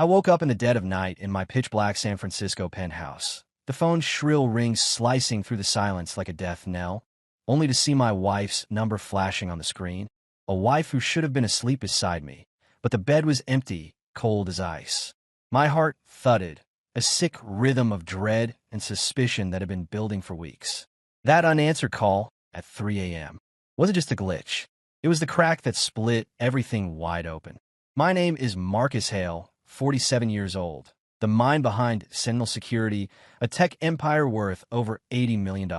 I woke up in the dead of night in my pitch-black San Francisco penthouse, the phone's shrill ring slicing through the silence like a death knell, only to see my wife's number flashing on the screen, a wife who should have been asleep beside me, but the bed was empty, cold as ice. My heart thudded, a sick rhythm of dread and suspicion that had been building for weeks. That unanswered call, at 3 a.m., wasn't just a glitch. It was the crack that split everything wide open. My name is Marcus Hale, 47 years old, the mind behind Sentinel Security, a tech empire worth over $80 million.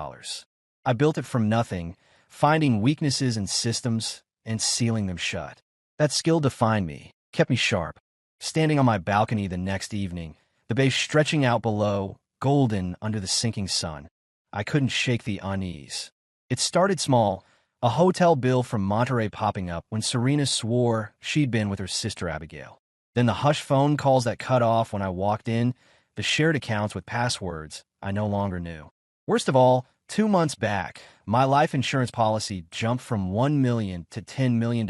I built it from nothing, finding weaknesses in systems and sealing them shut. That skill defined me, kept me sharp. Standing on my balcony the next evening, the bay stretching out below, golden under the sinking sun, I couldn't shake the unease. It started small, a hotel bill from Monterey popping up when Serena swore she'd been with her sister Abigail. Then the hush phone calls that cut off when I walked in, the shared accounts with passwords I no longer knew. Worst of all, 2 months back, my life insurance policy jumped from $1 million to $10 million,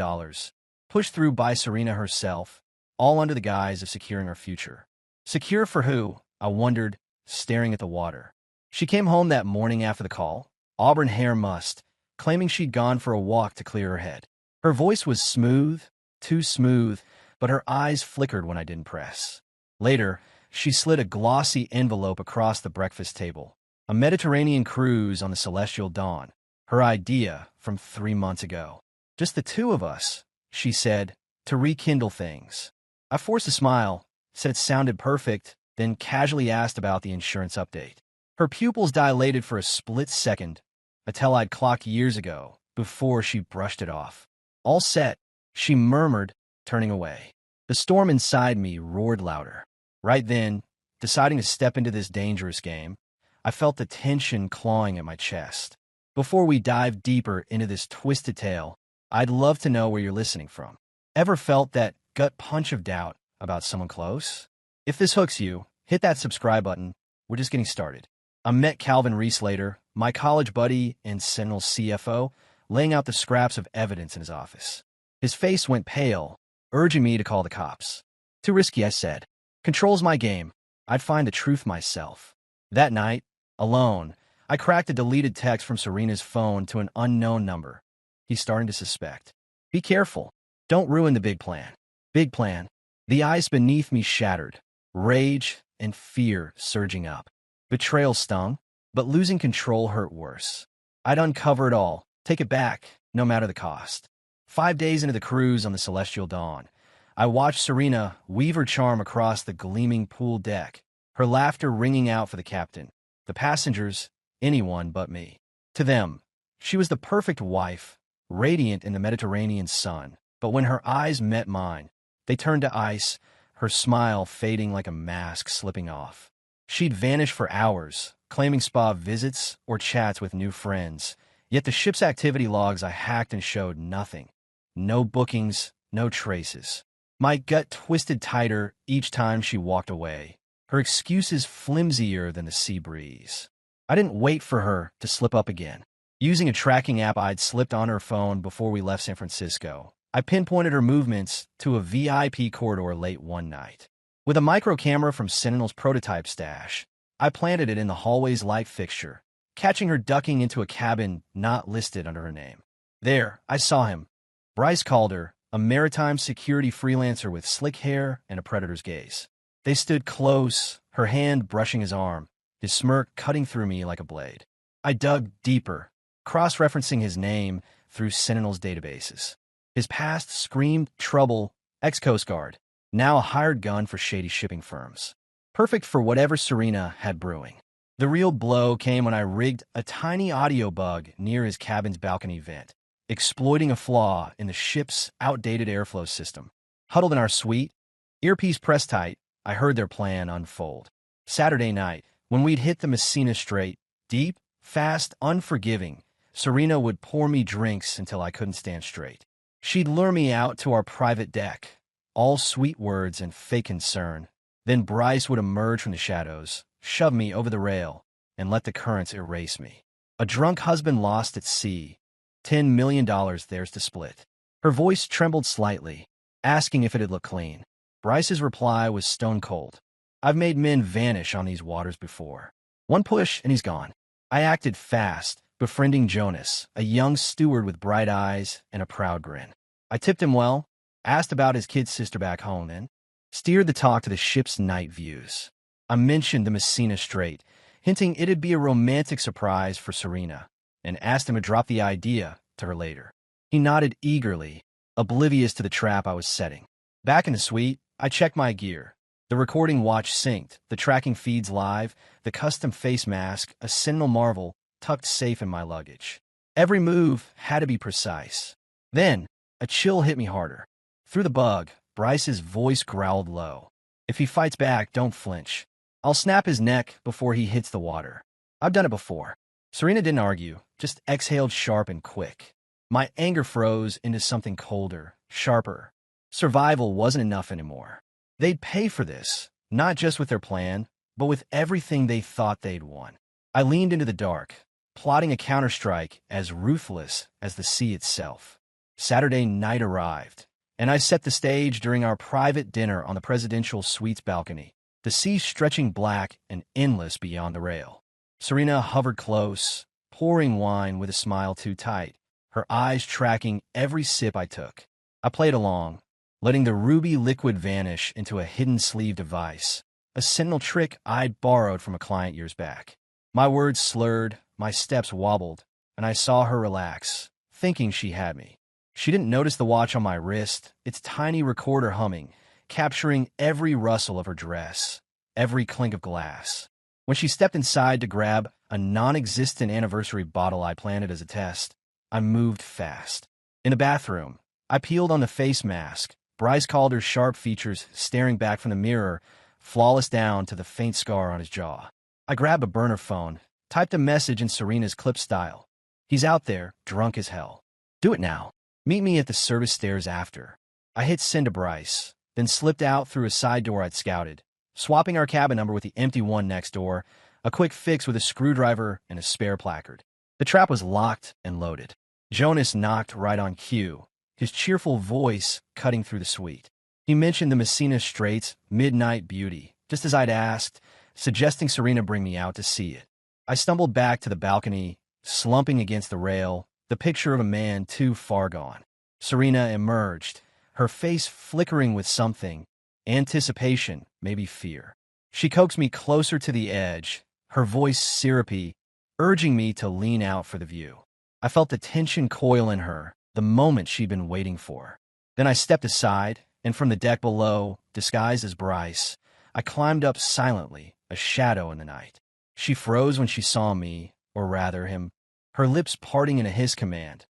pushed through by Serena herself, all under the guise of securing our future. Secure for who? I wondered, staring at the water. She came home that morning after the call, auburn hair mussed, claiming she'd gone for a walk to clear her head. Her voice was smooth, too smooth, but her eyes flickered when I didn't press. Later, she slid a glossy envelope across the breakfast table. A Mediterranean cruise on the Celestial Dawn. Her idea from 3 months ago. Just the two of us, she said, to rekindle things. I forced a smile, said it sounded perfect, then casually asked about the insurance update. Her pupils dilated for a split second, a tell I'd clocked years ago, before she brushed it off. All set, she murmured, turning away. The storm inside me roared louder. Right then, deciding to step into this dangerous game, I felt the tension clawing at my chest. Before we dive deeper into this twisted tale, I'd love to know where you're listening from. Ever felt that gut punch of doubt about someone close? If this hooks you, hit that subscribe button. We're just getting started. I met Calvin Reese later, my college buddy and Sentinel CFO, laying out the scraps of evidence in his office. His face went pale, urging me to call the cops. Too risky, I said. Control's my game. I'd find the truth myself. That night, alone, I cracked a deleted text from Serena's phone to an unknown number. He's starting to suspect. Be careful. Don't ruin the big plan. Big plan. The ice beneath me shattered, rage and fear surging up. Betrayal stung, but losing control hurt worse. I'd uncover it all, take it back, no matter the cost. 5 days into the cruise on the Celestial Dawn, I watched Serena weave her charm across the gleaming pool deck, her laughter ringing out for the captain, the passengers, anyone but me. To them, she was the perfect wife, radiant in the Mediterranean sun, but when her eyes met mine, they turned to ice, her smile fading like a mask slipping off. She'd vanish for hours, claiming spa visits or chats with new friends, yet the ship's activity logs I hacked and showed nothing. No bookings, no traces. My gut twisted tighter each time she walked away, her excuses flimsier than the sea breeze. I didn't wait for her to slip up again. Using a tracking app I'd slipped on her phone before we left San Francisco, I pinpointed her movements to a VIP corridor late one night. With a micro camera from Sentinel's prototype stash, I planted it in the hallway's light fixture, catching her ducking into a cabin not listed under her name. There, I saw him. Bryce Calder, a maritime security freelancer with slick hair and a predator's gaze. They stood close, her hand brushing his arm, his smirk cutting through me like a blade. I dug deeper, cross-referencing his name through Sentinel's databases. His past screamed trouble, ex-Coast Guard, now a hired gun for shady shipping firms. Perfect for whatever Serena had brewing. The real blow came when I rigged a tiny audio bug near his cabin's balcony vent, exploiting a flaw in the ship's outdated airflow system. Huddled in our suite, earpiece pressed tight, I heard their plan unfold. Saturday night, when we'd hit the Messina Strait, deep, fast, unforgiving, Serena would pour me drinks until I couldn't stand straight. She'd lure me out to our private deck, all sweet words and fake concern. Then Bryce would emerge from the shadows, shove me over the rail, and let the currents erase me. A drunk husband lost at sea, $10 million theirs to split. Her voice trembled slightly, asking if it had looked clean. Bryce's reply was stone cold. I've made men vanish on these waters before. One push and he's gone. I acted fast, befriending Jonas, a young steward with bright eyes and a proud grin. I tipped him well, asked about his kid's sister back home, and steered the talk to the ship's night views. I mentioned the Messina Strait, hinting it'd be a romantic surprise for Serena, and asked him to drop the idea to her later. He nodded eagerly, oblivious to the trap I was setting. Back in the suite, I checked my gear. The recording watch synced, the tracking feeds live, the custom face mask, a Sentinel Marvel, tucked safe in my luggage. Every move had to be precise. Then, a chill hit me harder. Through the bug, Bryce's voice growled low. If he fights back, don't flinch. I'll snap his neck before he hits the water. I've done it before. Serena didn't argue, just exhaled sharp and quick. My anger froze into something colder, sharper. Survival wasn't enough anymore. They'd pay for this, not just with their plan, but with everything they thought they'd won. I leaned into the dark, plotting a counterstrike as ruthless as the sea itself. Saturday night arrived, and I set the stage during our private dinner on the presidential suite's balcony, the sea stretching black and endless beyond the rail. Serena hovered close, pouring wine with a smile too tight, her eyes tracking every sip I took. I played along, letting the ruby liquid vanish into a hidden sleeve device, a Sentinel trick I'd borrowed from a client years back. My words slurred, my steps wobbled, and I saw her relax, thinking she had me. She didn't notice the watch on my wrist, its tiny recorder humming, capturing every rustle of her dress, every clink of glass. When she stepped inside to grab a non-existent anniversary bottle I planted as a test, I moved fast. In the bathroom, I peeled on the face mask. Bryce called her sharp features staring back from the mirror, flawless down to the faint scar on his jaw. I grabbed a burner phone, typed a message in Serena's clip style. He's out there, drunk as hell. Do it now. Meet me at the service stairs after. I hit send to Bryce, then slipped out through a side door I'd scouted, swapping our cabin number with the empty one next door, a quick fix with a screwdriver and a spare placard. The trap was locked and loaded. Jonas knocked right on cue, his cheerful voice cutting through the suite. He mentioned the Messina Strait's midnight beauty, just as I'd asked, suggesting Serena bring me out to see it. I stumbled back to the balcony, slumping against the rail, the picture of a man too far gone. Serena emerged, her face flickering with something, anticipation, maybe fear. She coaxed me closer to the edge, her voice syrupy, urging me to lean out for the view. I felt the tension coil in her, the moment she'd been waiting for. Then I stepped aside, and from the deck below, disguised as Bryce, I climbed up silently, a shadow in the night. She froze when she saw me, or rather him, her lips parting in a hiss command.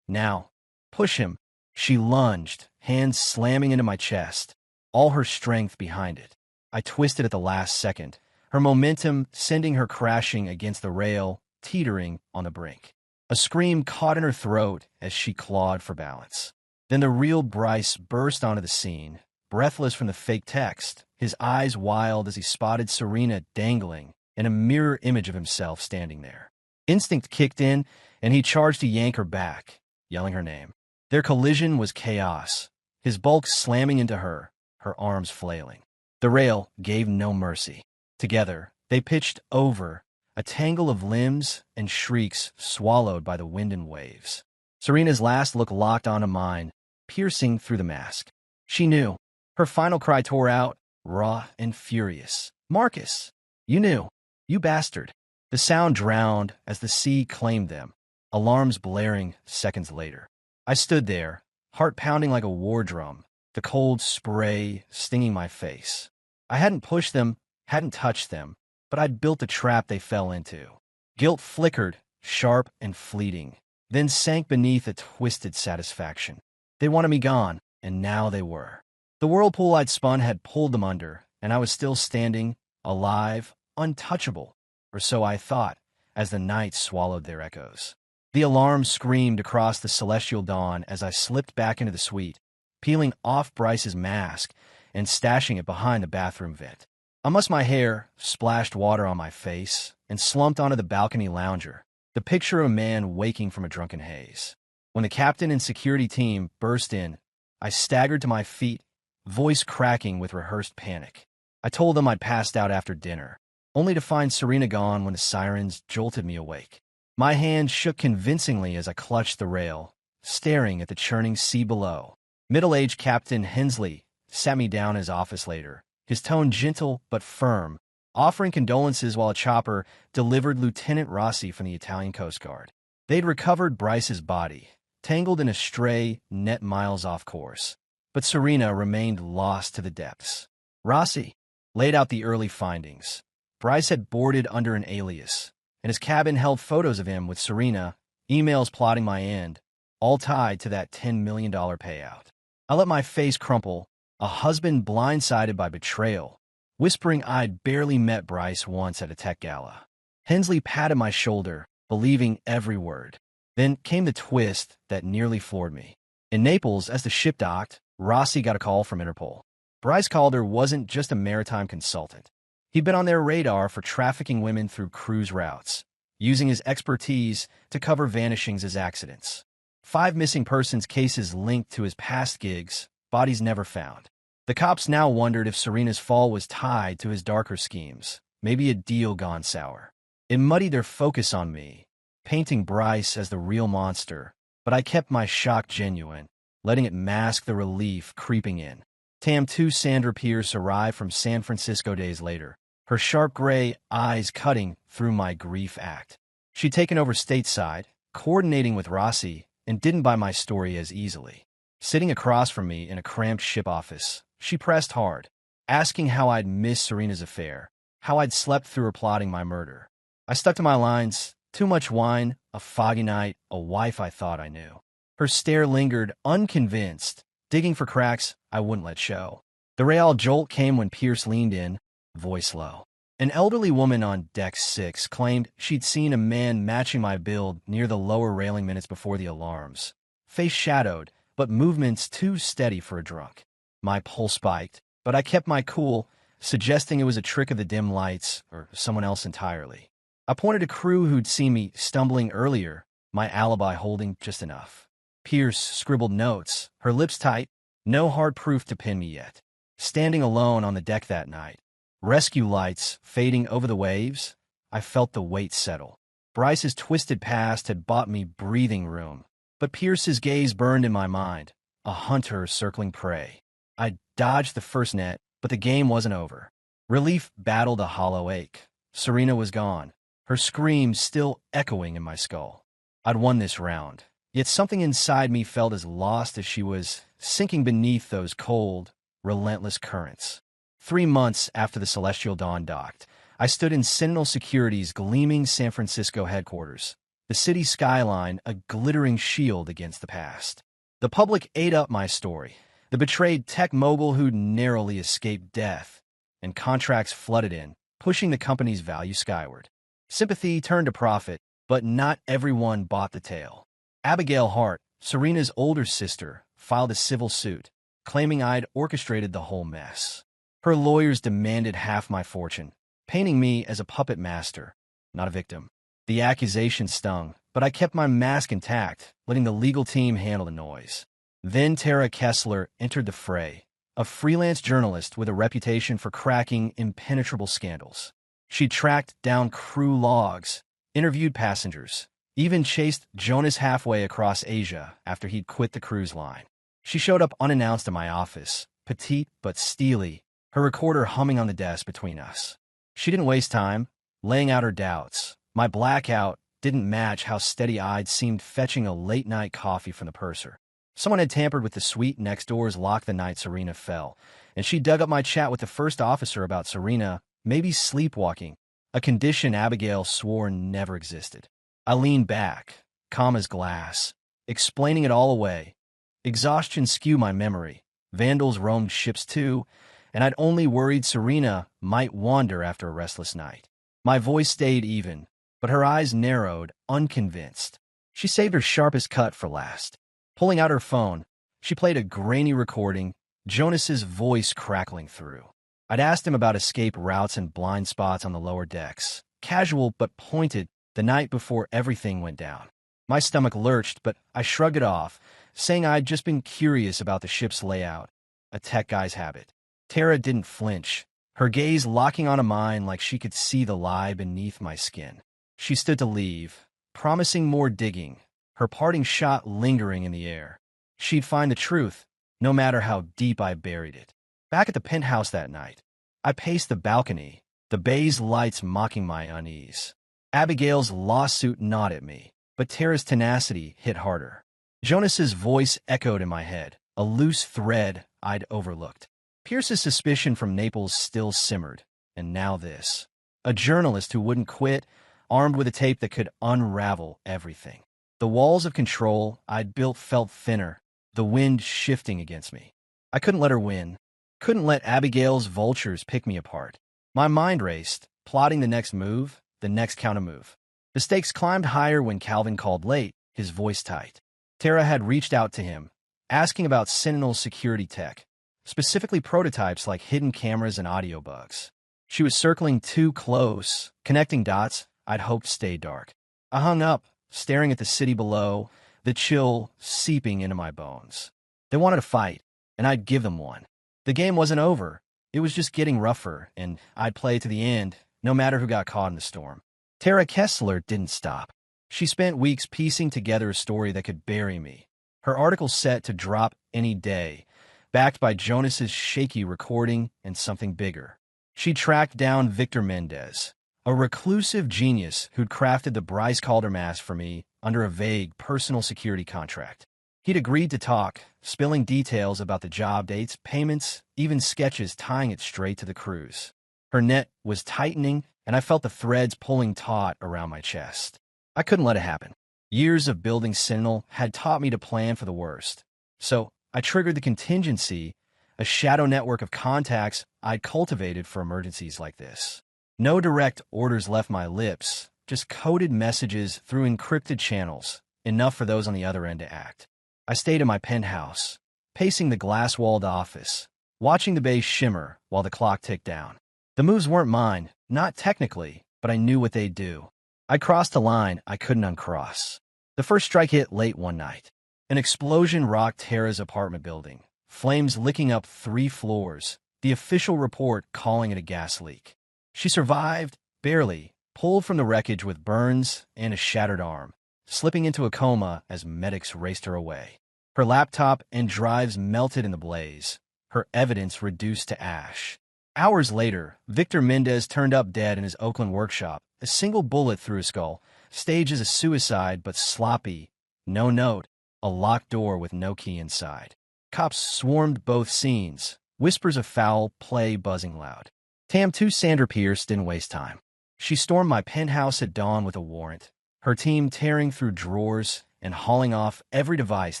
Now, push him. She lunged, hands slamming into my chest, all her strength behind it. I twisted at the last second, her momentum sending her crashing against the rail, teetering on the brink. A scream caught in her throat as she clawed for balance. Then the real Bryce burst onto the scene, breathless from the fake text, his eyes wild as he spotted Serena dangling in a mirror image of himself standing there. Instinct kicked in, and he charged to yank her back, yelling her name. Their collision was chaos, his bulk slamming into her, her arms flailing. The rail gave no mercy. Together, they pitched over, a tangle of limbs and shrieks swallowed by the wind and waves. Serena's last look locked onto mine, piercing through the mask. She knew. Her final cry tore out, raw and furious. "Marcus! You knew. You bastard!" The sound drowned as the sea claimed them, alarms blaring seconds later. I stood there, heart pounding like a war drum, the cold spray stinging my face. I hadn't pushed them, hadn't touched them, but I'd built the trap they fell into. Guilt flickered, sharp and fleeting, then sank beneath a twisted satisfaction. They wanted me gone, and now they were. The whirlpool I'd spun had pulled them under, and I was still standing, alive, untouchable, or so I thought, as the night swallowed their echoes. The alarm screamed across the celestial dawn as I slipped back into the suite, peeling off Bryce's mask and stashing it behind the bathroom vent. I mussed my hair, splashed water on my face, and slumped onto the balcony lounger, the picture of a man waking from a drunken haze. When the captain and security team burst in, I staggered to my feet, voice cracking with rehearsed panic. I told them I'd passed out after dinner, only to find Serena gone when the sirens jolted me awake. My hand shook convincingly as I clutched the rail, staring at the churning sea below. Middle-aged Captain Hensley sat me down in his office later, his tone gentle but firm, offering condolences while a chopper delivered Lieutenant Rossi from the Italian Coast Guard. They'd recovered Bryce's body, tangled in a stray net miles off course, but Serena remained lost to the depths. Rossi laid out the early findings. Bryce had boarded under an alias, and his cabin held photos of him with Serena, emails plotting my end, all tied to that $10 million payout. I let my face crumple, a husband blindsided by betrayal, whispering I'd barely met Bryce once at a tech gala. Hensley patted my shoulder, believing every word. Then came the twist that nearly floored me. In Naples, as the ship docked, Rossi got a call from Interpol. Bryce Calder wasn't just a maritime consultant. He'd been on their radar for trafficking women through cruise routes, using his expertise to cover vanishings as accidents. 5 missing persons cases linked to his past gigs, bodies never found. The cops now wondered if Serena's fall was tied to his darker schemes, maybe a deal gone sour. It muddied their focus on me, painting Bryce as the real monster, but I kept my shock genuine, letting it mask the relief creeping in. TAM-2 Sandra Pierce arrived from San Francisco days later, her sharp gray eyes cutting through my grief act. She'd taken over stateside, coordinating with Rossi, and didn't buy my story as easily. Sitting across from me in a cramped ship office, she pressed hard, asking how I'd missed Serena's affair, how I'd slept through her plotting my murder. I stuck to my lines: too much wine, a foggy night, a wife I thought I knew. Her stare lingered, unconvinced, digging for cracks I wouldn't let show. The real jolt came when Pierce leaned in, voice low. An elderly woman on deck 6 claimed she'd seen a man matching my build near the lower railing minutes before the alarms. Face shadowed, but movements too steady for a drunk. My pulse spiked, but I kept my cool, suggesting it was a trick of the dim lights or someone else entirely. I pointed to crew who'd seen me stumbling earlier, my alibi holding just enough. Pierce scribbled notes, her lips tight, no hard proof to pin me yet. Standing alone on the deck that night, rescue lights fading over the waves, I felt the weight settle. Bryce's twisted past had bought me breathing room, but Pierce's gaze burned in my mind, a hunter circling prey. I dodged the first net, but the game wasn't over. Relief battled a hollow ache. Serena was gone, her screams still echoing in my skull. I'd won this round, yet something inside me felt as lost as she was, sinking beneath those cold, relentless currents. 3 months after the Celestial Dawn docked, I stood in Sentinel Security's gleaming San Francisco headquarters, the city skyline a glittering shield against the past. The public ate up my story, the betrayed tech mogul who'd narrowly escaped death, and contracts flooded in, pushing the company's value skyward. Sympathy turned to profit, but not everyone bought the tale. Abigail Hart, Serena's older sister, filed a civil suit, claiming I'd orchestrated the whole mess. Her lawyers demanded half my fortune, painting me as a puppet master, not a victim. The accusation stung, but I kept my mask intact, letting the legal team handle the noise. Then Tara Kessler entered the fray, a freelance journalist with a reputation for cracking impenetrable scandals. She tracked down crew logs, interviewed passengers, even chased Jonas halfway across Asia after he'd quit the cruise line. She showed up unannounced in my office, petite but steely, her recorder humming on the desk between us. She didn't waste time, laying out her doubts. My blackout didn't match how steady-eyed seemed fetching a late-night coffee from the purser. Someone had tampered with the suite next door's lock the night Serena fell, and she dug up my chat with the first officer about Serena maybe sleepwalking, a condition Abigail swore never existed. I leaned back, calm as glass, explaining it all away. Exhaustion skewed my memory. Vandals roamed ships too, and I'd only worried Serena might wander after a restless night. My voice stayed even, but her eyes narrowed, unconvinced. She saved her sharpest cut for last. Pulling out her phone, she played a grainy recording, Jonas's voice crackling through. I'd asked him about escape routes and blind spots on the lower decks, casual but pointed, the night before everything went down. My stomach lurched, but I shrugged it off, saying I'd just been curious about the ship's layout. a tech guy's habit. Tara didn't flinch, her gaze locking onto mine like she could see the lie beneath my skin. She stood to leave, promising more digging, her parting shot lingering in the air. She'd find the truth, no matter how deep I buried it. Back at the penthouse that night, I paced the balcony, the bay's lights mocking my unease. Abigail's lawsuit gnawed at me, but Tara's tenacity hit harder. Jonas's voice echoed in my head, a loose thread I'd overlooked. Pierce's suspicion from Naples still simmered, and now this. A journalist who wouldn't quit, armed with a tape that could unravel everything. The walls of control I'd built felt thinner, the wind shifting against me. I couldn't let her win. Couldn't let Abigail's vultures pick me apart. My mind raced, plotting the next move, the next countermove. The stakes climbed higher when Calvin called late, his voice tight. Tara had reached out to him, asking about Sentinel's security tech, specifically prototypes like hidden cameras and audio bugs. She was circling too close, connecting dots I'd hoped stayed dark. I hung up, staring at the city below, the chill seeping into my bones. They wanted a fight, and I'd give them one. The game wasn't over. It was just getting rougher, and I'd play to the end, no matter who got caught in the storm. Tara Kessler didn't stop. She spent weeks piecing together a story that could bury me. Her article set to drop any day, backed by Jonas's shaky recording and something bigger. She tracked down Victor Mendez, a reclusive genius who'd crafted the Bryce Calder mask for me under a vague personal security contract. He'd agreed to talk, spilling details about the job dates, payments, even sketches tying it straight to the cruise. Her net was tightening, and I felt the threads pulling taut around my chest. I couldn't let it happen. Years of building Sentinel had taught me to plan for the worst. So I triggered the contingency, a shadow network of contacts I'd cultivated for emergencies like this. No direct orders left my lips, just coded messages through encrypted channels, enough for those on the other end to act. I stayed in my penthouse, pacing the glass-walled office, watching the bay shimmer while the clock ticked down. The moves weren't mine, not technically, but I knew what they'd do. I crossed a line I couldn't uncross. The first strike hit late one night. An explosion rocked Tara's apartment building, flames licking up 3 floors, the official report calling it a gas leak. She survived, barely, pulled from the wreckage with burns and a shattered arm, slipping into a coma as medics raced her away. Her laptop and drives melted in the blaze, her evidence reduced to ash. Hours later, Victor Mendez turned up dead in his Oakland workshop, a single bullet through his skull, staged as a suicide but sloppy, no note, a locked door with no key inside. Cops swarmed both scenes, whispers of foul play buzzing loud. Tam 2 Sandra Pierce didn't waste time. She stormed my penthouse at dawn with a warrant, her team tearing through drawers and hauling off every device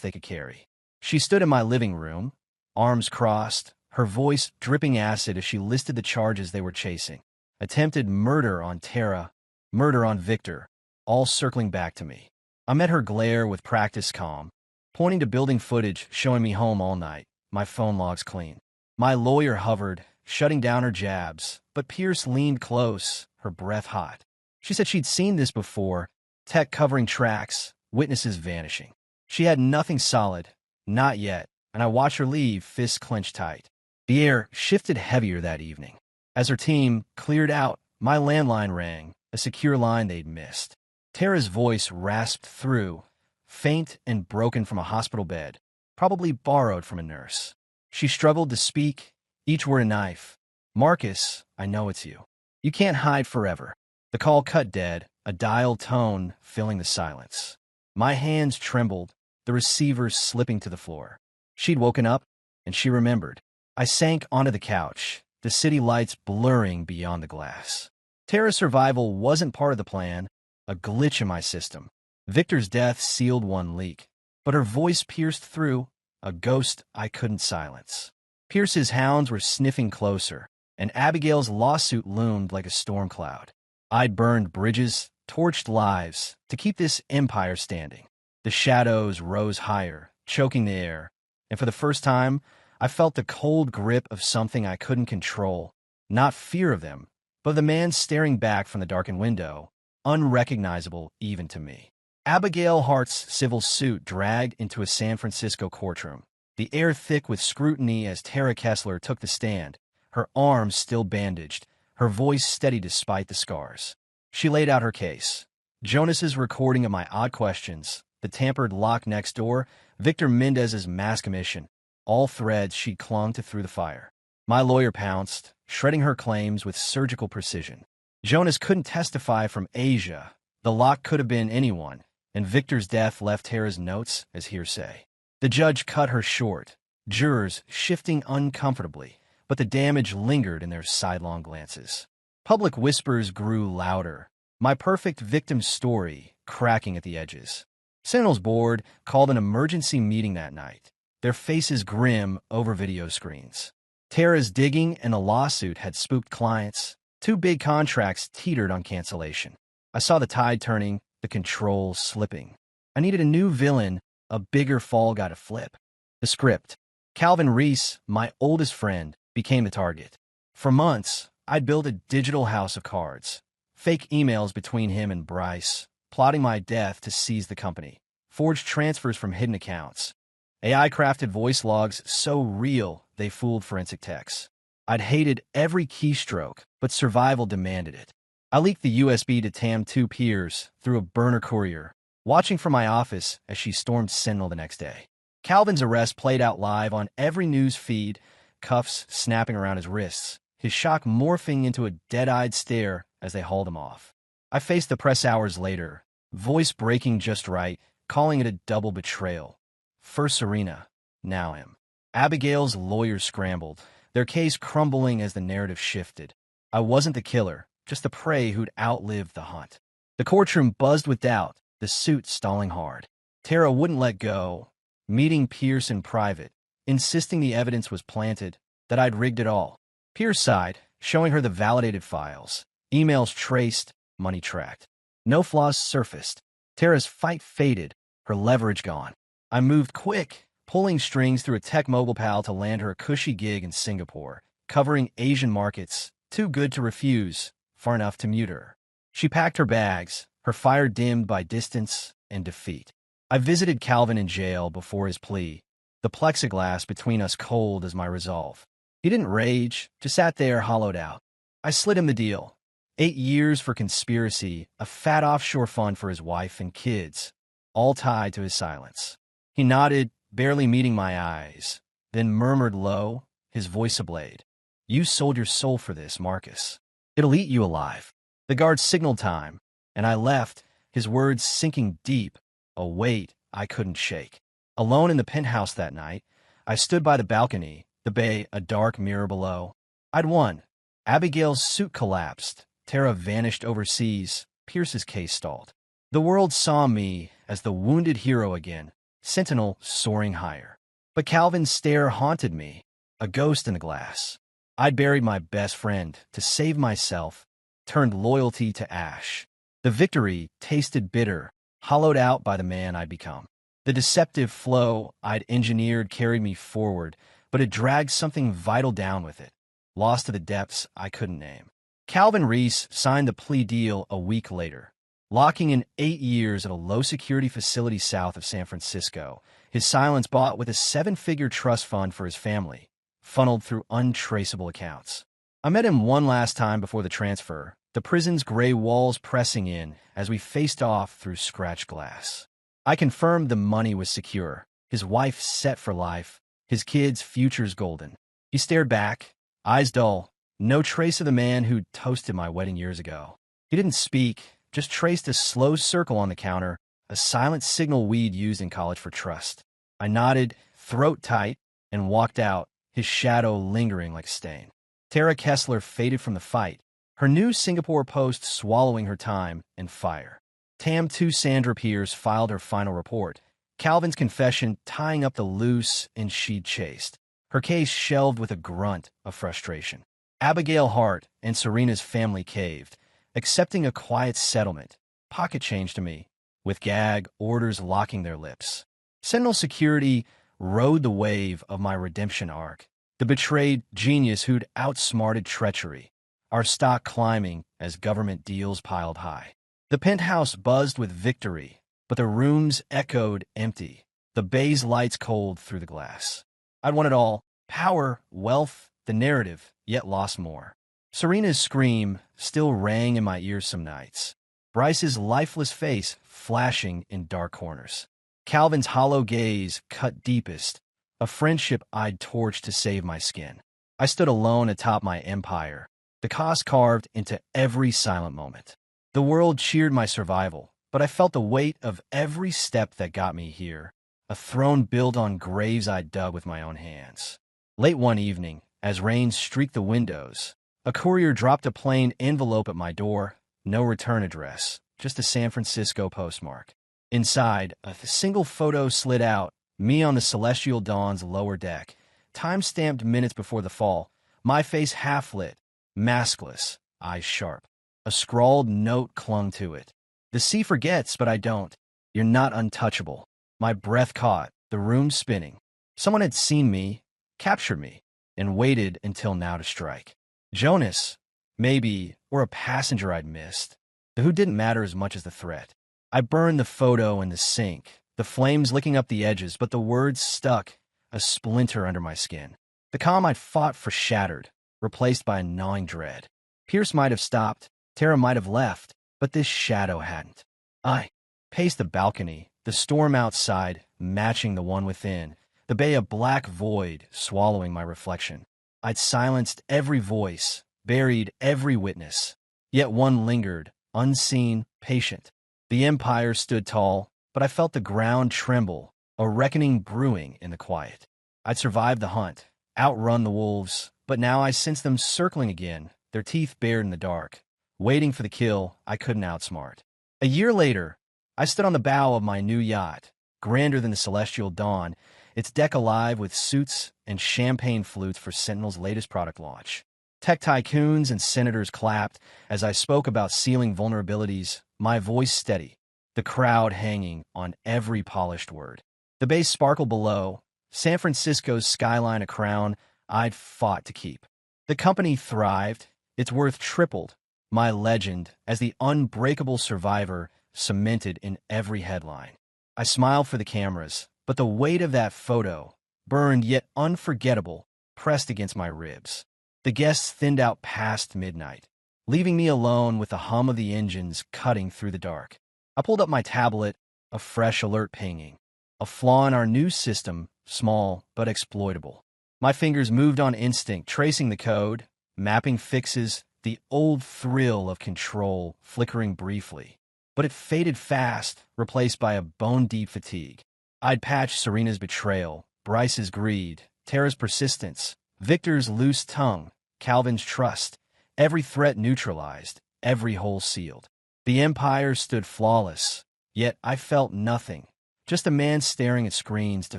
they could carry. She stood in my living room, arms crossed, her voice dripping acid as she listed the charges they were chasing. Attempted murder on Tara, murder on Victor, all circling back to me. I met her glare with practiced calm, pointing to building footage showing me home all night, my phone logs clean. My lawyer hovered, shutting down her jabs, but Pierce leaned close, her breath hot. She said she'd seen this before, tech covering tracks, witnesses vanishing. She had nothing solid, not yet, and I watched her leave, fists clenched tight. The air shifted heavier that evening. As her team cleared out, my landline rang, a secure line they'd missed. Tara's voice rasped through, faint and broken from a hospital bed, probably borrowed from a nurse. She struggled to speak, each word a knife. "Marcus, I know it's you. You can't hide forever." The call cut dead, a dial tone filling the silence. My hands trembled, the receiver slipping to the floor. She'd woken up, and she remembered. I sank onto the couch, the city lights blurring beyond the glass. Tara's survival wasn't part of the plan, a glitch in my system. Victor's death sealed one leak, but her voice pierced through, a ghost I couldn't silence. Pierce's hounds were sniffing closer, and Abigail's lawsuit loomed like a storm cloud. I'd burned bridges, torched lives, to keep this empire standing. The shadows rose higher, choking the air, and for the first time, I felt the cold grip of something I couldn't control. Not fear of them, but the man staring back from the darkened window, unrecognizable even to me. Abigail Hart's civil suit dragged into a San Francisco courtroom. the air thick with scrutiny as Tara Kessler took the stand, her arms still bandaged, her voice steady despite the scars. She laid out her case. Jonas's recording of my odd questions, the tampered lock next door, Victor Mendez's mass commission, all threads she'd clung to through the fire. My lawyer pounced, shredding her claims with surgical precision. Jonas couldn't testify from Asia. The lock could have been anyone, and Victor's death left Tara's notes as hearsay. The judge cut her short, jurors shifting uncomfortably, but the damage lingered in their sidelong glances. Public whispers grew louder, my perfect victim story cracking at the edges. Sentinel's board called an emergency meeting that night, their faces grim over video screens. Tara's digging and a lawsuit had spooked clients. 2 big contracts teetered on cancellation. I saw the tide turning, the controls slipping. I needed a new villain, a bigger fall guy to flip. The script. Calvin Reese, my oldest friend, became the target. For months, I'd built a digital house of cards. Fake emails between him and Bryce, plotting my death to seize the company. Forged transfers from hidden accounts. AI-crafted voice logs so real they fooled forensic techs. I'd hated every keystroke, but survival demanded it. I leaked the USB to Tam 2 peers through a burner courier, watching from my office as she stormed Sentinel the next day. Calvin's arrest played out live on every news feed, cuffs snapping around his wrists, his shock morphing into a dead-eyed stare as they hauled him off. I faced the press hours later, voice breaking just right, calling it a double betrayal. First Serena, now him. Abigail's lawyers scrambled, their case crumbling as the narrative shifted. I wasn't the killer, just the prey who'd outlived the hunt. The courtroom buzzed with doubt, the suit stalling hard. Tara wouldn't let go, meeting Pierce in private, insisting the evidence was planted, that I'd rigged it all. Pierce sighed, showing her the validated files. Emails traced, money tracked. No flaws surfaced. Tara's fight faded, her leverage gone. I moved quick, pulling strings through a tech mobile pal to land her a cushy gig in Singapore, covering Asian markets, too good to refuse, far enough to mute her. She packed her bags, her fire dimmed by distance and defeat. I visited Calvin in jail before his plea, the plexiglass between us cold as my resolve. He didn't rage, just sat there hollowed out. I slid him the deal. 8 years for conspiracy, a fat offshore fund for his wife and kids, all tied to his silence. He nodded, barely meeting my eyes, then murmured low, his voice ablade. You sold your soul for this, Marcus. It'll eat you alive. The guard signaled time, and I left, his words sinking deep, a weight I couldn't shake. Alone in the penthouse that night, I stood by the balcony, the bay a dark mirror below. I'd won. Abigail's suit collapsed. Tara vanished overseas. Pierce's case stalled. The world saw me as the wounded hero again, Sentinel soaring higher. But Calvin's stare haunted me, a ghost in the glass. I'd buried my best friend to save myself, turned loyalty to ash. The victory tasted bitter, hollowed out by the man I'd become. The deceptive flow I'd engineered carried me forward, but it dragged something vital down with it, lost to the depths I couldn't name. Calvin Reese signed the plea deal a week later, locking in 8 years at a low-security facility south of San Francisco, his silence bought with a 7-figure trust fund for his family, funneled through untraceable accounts. I met him one last time before the transfer, the prison's gray walls pressing in as we faced off through scratched glass. I confirmed the money was secure, his wife set for life, his kids' futures golden. He stared back, eyes dull, no trace of the man who'd toasted my wedding years ago. He didn't speak, just traced a slow circle on the counter, a silent signal we'd used in college for trust. I nodded, throat tight, and walked out, his shadow lingering like a stain. Tara Kessler faded from the fight, her new Singapore post swallowing her time and fire. Tam 2 Sandra Pierce filed her final report, Calvin's confession tying up the loose and she'd chased. Her case shelved with a grunt of frustration. Abigail Hart and Serena's family caved, accepting a quiet settlement, pocket change to me, with gag orders locking their lips. Sentinel Security rode the wave of my redemption arc, the betrayed genius who'd outsmarted treachery, our stock climbing as government deals piled high. The penthouse buzzed with victory, but the rooms echoed empty, the bay's lights cold through the glass. I'd won it all: power, wealth, the narrative, yet lost more. Serena's scream still rang in my ears some nights. Bryce's lifeless face flashing in dark corners. Calvin's hollow gaze cut deepest, a friendship I'd torched to save my skin. I stood alone atop my empire, the cost carved into every silent moment. The world cheered my survival, but I felt the weight of every step that got me here, a throne built on graves I dug with my own hands. Late one evening, as rain streaked the windows, a courier dropped a plain envelope at my door, no return address, just a San Francisco postmark. Inside, a single photo slid out, me on the Celestial Dawn's lower deck, time-stamped minutes before the fall, my face half-lit, maskless, eyes sharp. A scrawled note clung to it. The sea forgets, but I don't. You're not untouchable. My breath caught, the room spinning. Someone had seen me, captured me, and waited until now to strike. Jonas, maybe, or a passenger I'd missed. The who didn't matter as much as the threat. I burned the photo in the sink, the flames licking up the edges, but the words stuck, a splinter under my skin. The calm I'd fought for shattered, replaced by a gnawing dread. Pierce might have stopped, Tara might have left, but this shadow hadn't. I paced the balcony, the storm outside matching the one within, the bay a black void swallowing my reflection. I'd silenced every voice, buried every witness, yet one lingered, unseen, patient. The empire stood tall, but I felt the ground tremble, a reckoning brewing in the quiet. I'd survived the hunt, outrun the wolves, but now I sensed them circling again, their teeth bared in the dark, waiting for the kill I couldn't outsmart. A year later, I stood on the bow of my new yacht, grander than the Celestial Dawn, its deck alive with suits and champagne flutes for Sentinel's latest product launch. Tech tycoons and senators clapped as I spoke about sealing vulnerabilities, my voice steady, the crowd hanging on every polished word. The bay sparkled below, San Francisco's skyline a crown I'd fought to keep. The company thrived, its worth tripled, my legend as the unbreakable survivor cemented in every headline. I smiled for the cameras, but the weight of that photo, burned yet unforgettable, pressed against my ribs. The guests thinned out past midnight, leaving me alone with the hum of the engines cutting through the dark. I pulled up my tablet, a fresh alert pinging. A flaw in our new system, small but exploitable. My fingers moved on instinct, tracing the code, mapping fixes, the old thrill of control flickering briefly. But it faded fast, replaced by a bone-deep fatigue. I'd patched Serena's betrayal, Bryce's greed, Tara's persistence, Victor's loose tongue, Calvin's trust, every threat neutralized, every hole sealed. The empire stood flawless, yet I felt nothing, just a man staring at screens to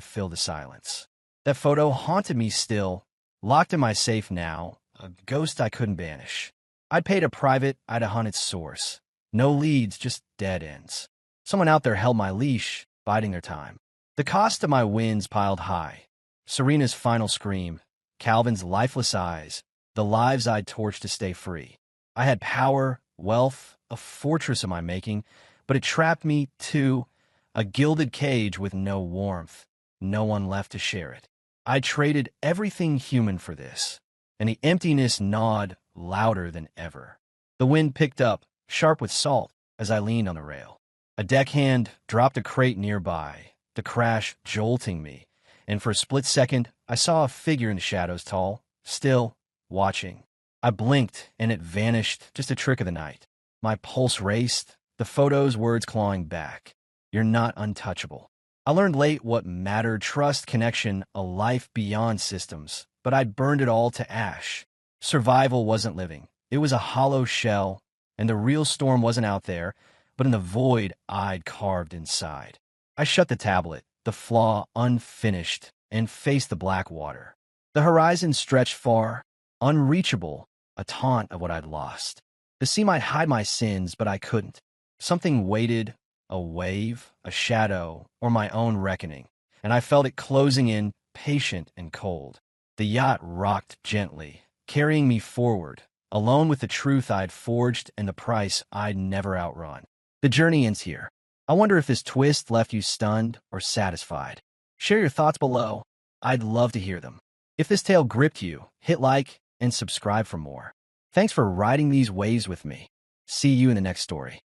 fill the silence. That photo haunted me still, locked in my safe now, a ghost I couldn't banish. I'd paid a private, I'd hunt its source. No leads, just dead ends. Someone out there held my leash, biding their time. The cost of my wins piled high. Serena's final scream, Calvin's lifeless eyes, the lives I'd torched to stay free. I had power, wealth, a fortress of my making, but it trapped me, too, a gilded cage with no warmth, no one left to share it. I traded everything human for this, and the emptiness gnawed louder than ever. The wind picked up, sharp with salt, as I leaned on the rail. A deckhand dropped a crate nearby, the crash jolting me, and for a split second, I saw a figure in the shadows tall, still, watching. I blinked, and it vanished, just a trick of the night. My pulse raced, the photo's words clawing back. You're not untouchable. I learned late what mattered: trust, connection, a life beyond systems, but I'd burned it all to ash. Survival wasn't living. It was a hollow shell, and the real storm wasn't out there, but in the void I'd carved inside. I shut the tablet, the flaw unfinished, and faced the black water. The horizon stretched far, unreachable, a taunt of what I'd lost. The sea might hide my sins, but I couldn't. Something waited, a wave, a shadow, or my own reckoning, and I felt it closing in, patient and cold. The yacht rocked gently, carrying me forward, alone with the truth I'd forged and the price I'd never outrun. The journey ends here. I wonder if this twist left you stunned or satisfied. Share your thoughts below. I'd love to hear them. If this tale gripped you, hit like and subscribe for more. Thanks for riding these waves with me. See you in the next story.